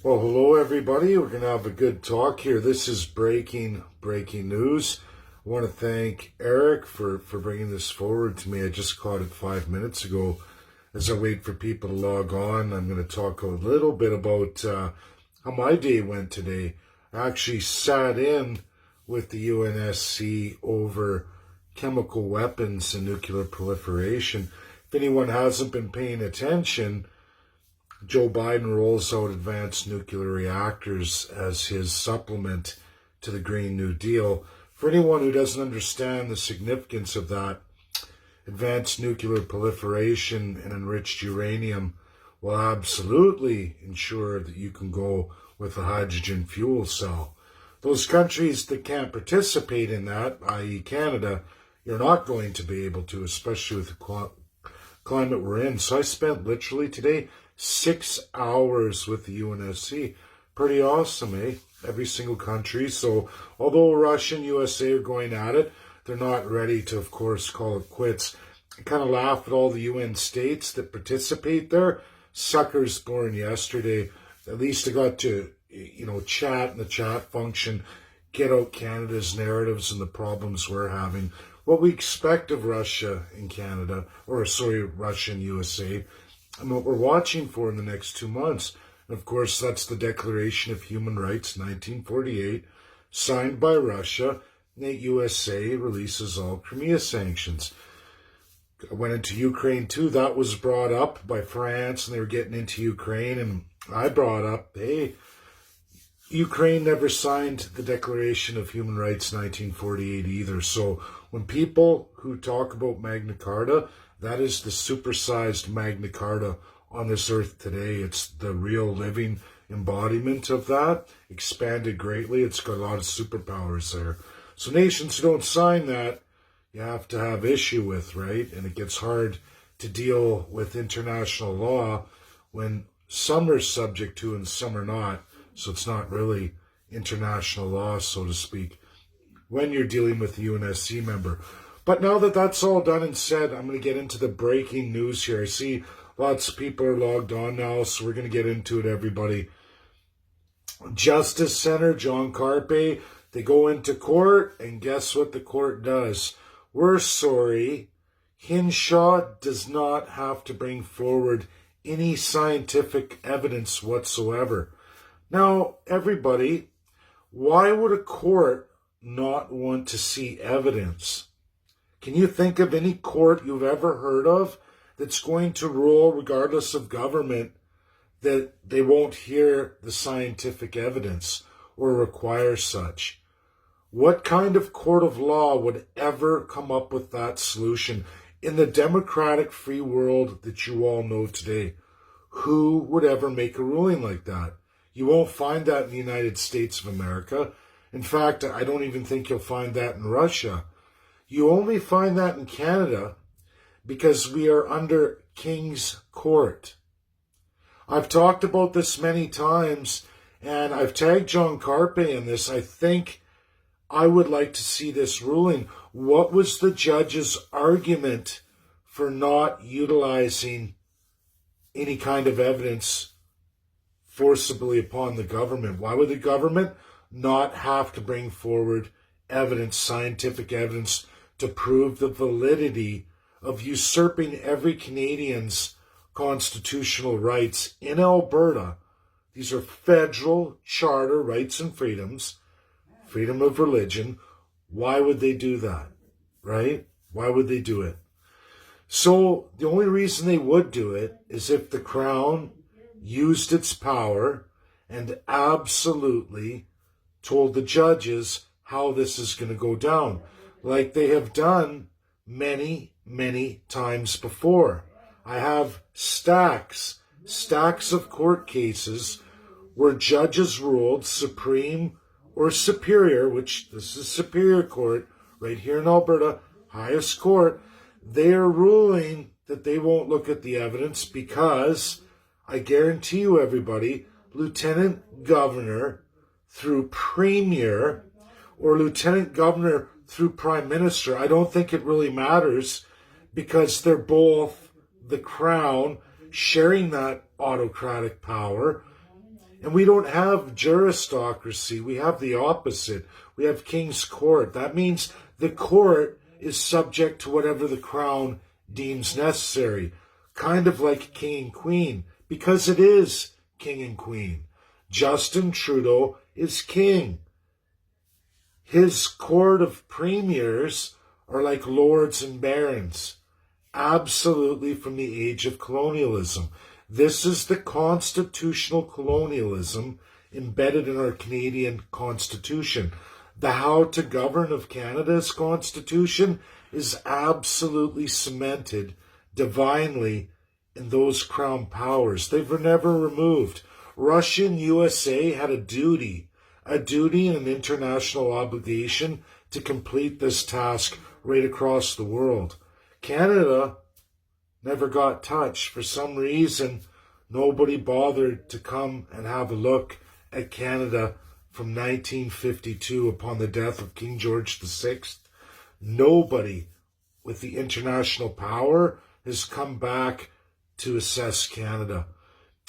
Well, hello everybody. We're going to have a good talk here. This is breaking news. I want to thank Eric for bringing this forward to me. I just caught it 5 minutes ago. As I wait for people to log on, I'm going to talk a little bit about how my day went today. I actually sat in with the UNSC over chemical weapons and nuclear proliferation. If anyone hasn't been paying attention, Joe Biden rolls out advanced nuclear reactors as his supplement to the Green New Deal. For anyone who doesn't understand the significance of that, advanced nuclear proliferation and enriched uranium will absolutely ensure that you can go with a hydrogen fuel cell. Those countries that can't participate in that, i.e. Canada, you're not going to be able to, especially with the climate we're in. So I spent literally today 6 hours with the UNSC. Pretty awesome, eh? Every single country. So although Russia and USA are going at it, they're not ready to, of course, call it quits. I kind of laugh at all the UN states that participate there. Suckers born yesterday. At least I got to, chat in the chat function, get out Canada's narratives and the problems we're having. What we expect of Russia and Canada, Russia and USA, and what we're watching for in the next 2 months. And of course, that's the Declaration of Human Rights, 1948, signed by Russia, and the USA releases all Crimea sanctions. I went into Ukraine too. That was brought up by France, and they were getting into Ukraine, and I brought up, hey, Ukraine never signed the Declaration of Human Rights 1948 either. So when people who talk about Magna Carta, that is the supersized Magna Carta on this earth today. It's the real living embodiment of that, expanded greatly. It's got a lot of superpowers there. So nations who don't sign that, you have to have issue with, right? And it gets hard to deal with international law when some are subject to and some are not. So it's not really international law, so to speak, when you're dealing with the UNSC member. But now that that's all done and said, I'm going to get into the breaking news here. I see lots of people are logged on now, so we're going to get into it, everybody. Justice Center, John Carpe, they go into court, and guess what the court does? We're sorry, Hinshaw does not have to bring forward any scientific evidence whatsoever. Now, everybody, why would a court not want to see evidence? Can you think of any court you've ever heard of that's going to rule, regardless of government, that they won't hear the scientific evidence or require such? What kind of court of law would ever come up with that solution in the democratic free world that you all know today? Who would ever make a ruling like that? You won't find that in the United States of America. In fact, I don't even think you'll find that in Russia. You only find that in Canada because we are under King's Court. I've talked about this many times, and I've tagged John Carpe in this. I think I would like to see this ruling. What was the judge's argument for not utilizing any kind of evidence forcibly upon the government? Why would the government not have to bring forward evidence, scientific evidence, to prove the validity of usurping every Canadian's constitutional rights in Alberta? These are federal charter rights and freedoms, freedom of religion. Why would they do that, right? Why would they do it? So the only reason they would do it is if the Crown used its power and absolutely told the judges how this is going to go down, like they have done many, many times before. I have stacks of court cases where judges ruled Supreme or Superior, which this is Superior Court right here in Alberta, highest court. They are ruling that they won't look at the evidence because, I guarantee you everybody, Lieutenant Governor through Premier or Lieutenant Governor through Prime Minister, I don't think it really matters because they're both the Crown sharing that autocratic power. And we don't have juristocracy. We have the opposite. We have King's Court. That means the court is subject to whatever the crown deems necessary. Kind of like king and queen, because it is king and queen. Justin Trudeau is king. His court of premiers are like lords and barons, absolutely from the age of colonialism. This is the constitutional colonialism embedded in our Canadian Constitution. The how to govern of Canada's Constitution is absolutely cemented divinely in those crown powers. They were never removed. Russia and USA had a duty and an international obligation to complete this task right across the world. Canada never got touched. For some reason, nobody bothered to come and have a look at Canada from 1952 upon the death of King George VI. Nobody with the international power has come back to assess Canada.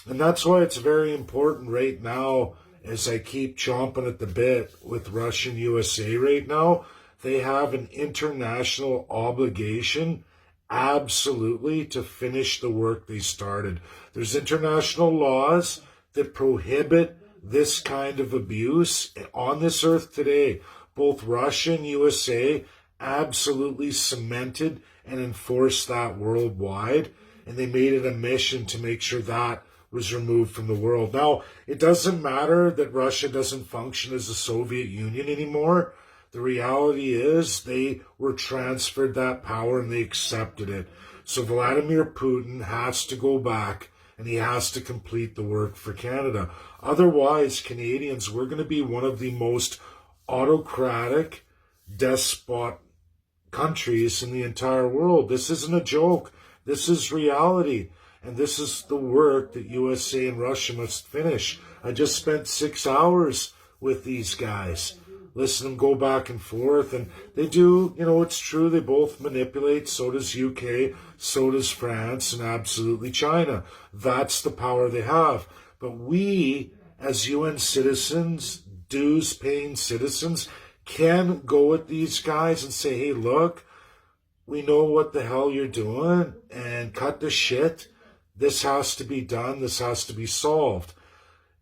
And that's why it's very important right now, as I keep chomping at the bit with Russia and USA right now. They have an international obligation, absolutely, to finish the work they started. There's international laws that prohibit this kind of abuse on this earth today. Both Russia and USA absolutely cemented and enforced that worldwide, and they made it a mission to make sure that was removed from the world. Now, it doesn't matter that Russia doesn't function as the Soviet Union anymore. The reality is they were transferred that power and they accepted it. So Vladimir Putin has to go back and he has to complete the work for Canada. Otherwise, Canadians, we're going to be one of the most autocratic, despot countries in the entire world. This isn't a joke. This is reality. And this is the work that USA and Russia must finish. I just spent 6 hours with these guys. Listen them go back and forth. And they do, it's true, they both manipulate. So does UK, so does France, and absolutely China. That's the power they have. But we, as UN citizens, dues-paying citizens, can go at these guys and say, hey, look, we know what the hell you're doing, and cut the shit. This has to be done. This has to be solved.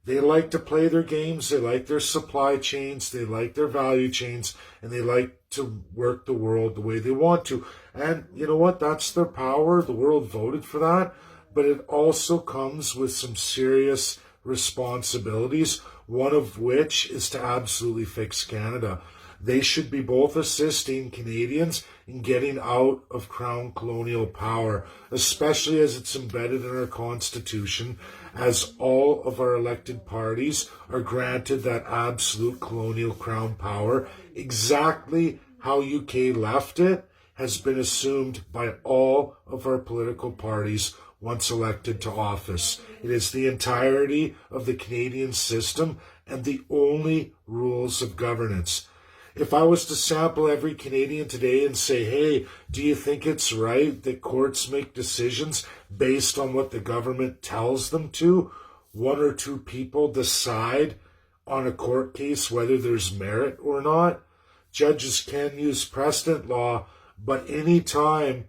They like to play their games. They like their supply chains. They like their value chains. And they like to work the world the way they want to. And you know what? That's their power. The world voted for that. But it also comes with some serious responsibilities, one of which is to absolutely fix Canada. They should be both assisting Canadians in getting out of crown colonial power, especially as it's embedded in our Constitution, as all of our elected parties are granted that absolute colonial crown power. Exactly how UK left it has been assumed by all of our political parties once elected to office. It is the entirety of the Canadian system and the only rules of governance. If I was to sample every Canadian today and say, hey, do you think it's right that courts make decisions based on what the government tells them to? One or two people decide on a court case whether there's merit or not. Judges can use precedent law, but any time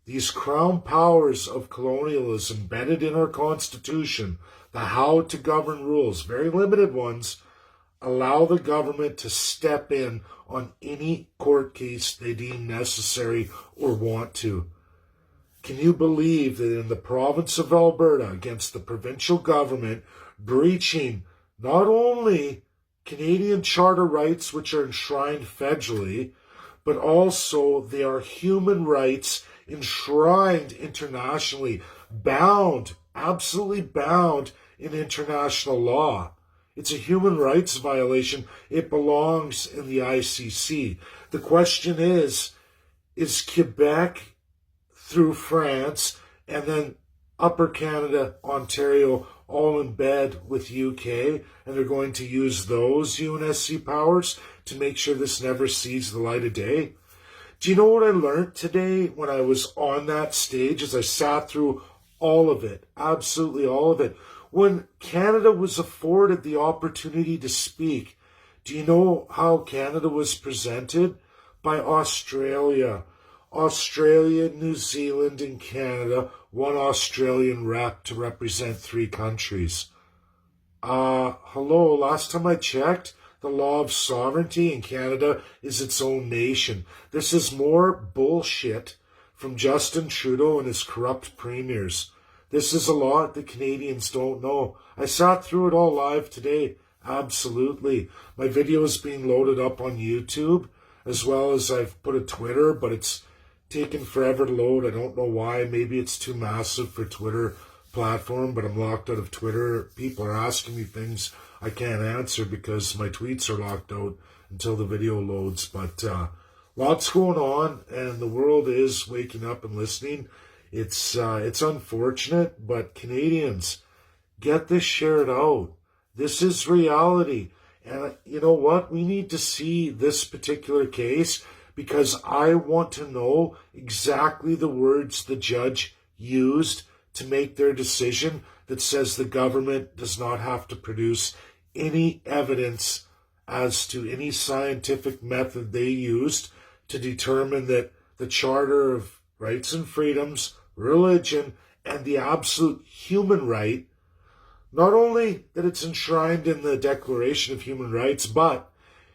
these crown powers of colonialism embedded in our Constitution, the how to govern rules, very limited ones, allow the government to step in on any court case they deem necessary or want to. Can you believe that in the province of Alberta, against the provincial government, breaching not only Canadian charter rights, which are enshrined federally, but also they are human rights enshrined internationally, bound, absolutely bound in international law. It's a human rights violation. It belongs in the ICC. The question is Quebec through France and then Upper Canada, Ontario, all in bed with UK, and they're going to use those UNSC powers to make sure this never sees the light of day? Do you know what I learned today when I was on that stage as I sat through all of it, absolutely all of it? When Canada was afforded the opportunity to speak, do you know how Canada was presented? By Australia. Australia, New Zealand, and Canada, one Australian rep to represent 3 countries. Hello, last time I checked, the law of sovereignty in Canada is its own nation. This is more bullshit from Justin Trudeau and his corrupt premiers. This is a law that Canadians don't know. I sat through it all live today. Absolutely. My video is being loaded up on YouTube, as well as I've put a Twitter, but it's taken forever to load. I don't know why. Maybe it's too massive for Twitter platform, but I'm locked out of Twitter. People are asking me things I can't answer because my tweets are locked out until the video loads. But lots going on, and the world is waking up and listening. It's unfortunate, but Canadians, get this shared out. This is reality. And you know what? We need to see this particular case because I want to know exactly the words the judge used to make their decision that says the government does not have to produce any evidence as to any scientific method they used to determine that the Charter of Rights and Freedoms, religion, and the absolute human right, not only that it's enshrined in the Declaration of Human Rights, but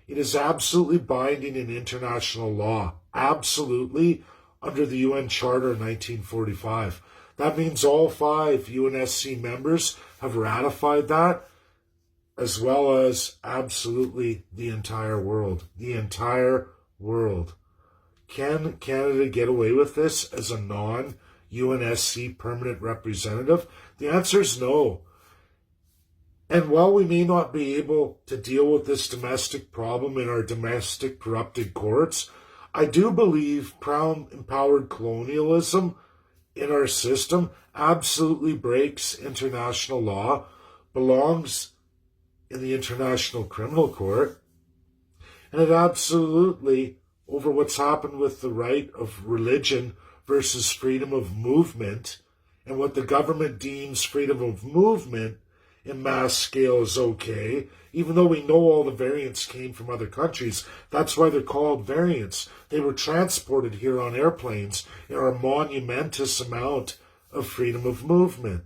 it is absolutely binding in international law, absolutely under the UN Charter of 1945. That means all 5 UNSC members have ratified that, as well as absolutely the entire world. The entire world. Can Canada get away with this as a non-UNSC permanent representative? The answer is no. And while we may not be able to deal with this domestic problem in our domestic corrupted courts, I do believe Crown empowered colonialism in our system absolutely breaks international law, belongs in the International Criminal Court, and it absolutely, over what's happened with the right of religion versus freedom of movement, and what the government deems freedom of movement in mass scale is okay, even though we know all the variants came from other countries. That's why they're called variants. They were transported here on airplanes in a monumentous amount of freedom of movement,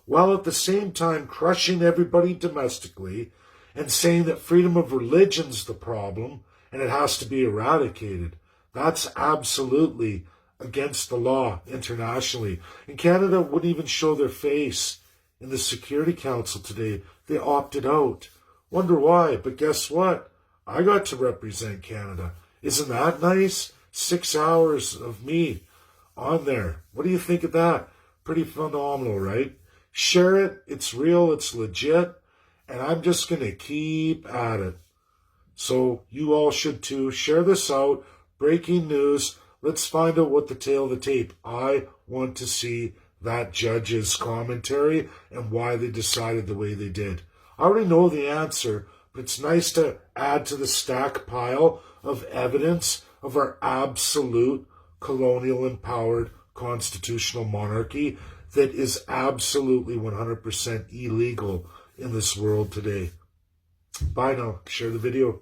while at the same time crushing everybody domestically and saying that freedom of religion's the problem and it has to be eradicated. That's absolutely against the law internationally. And Canada wouldn't even show their face in the Security Council today. They opted out. Wonder why, but guess what? I got to represent Canada. Isn't that nice? 6 hours of me on there. What do you think of that? Pretty phenomenal, right? Share it. It's real. It's legit. And I'm just going to keep at it. So you all should too. Share this out. Breaking news. Let's find out what the tail of the tape. I want to see that judge's commentary and why they decided the way they did. I already know the answer, but it's nice to add to the stack pile of evidence of our absolute colonial empowered constitutional monarchy that is absolutely 100% illegal in this world today. Bye now. Share the video.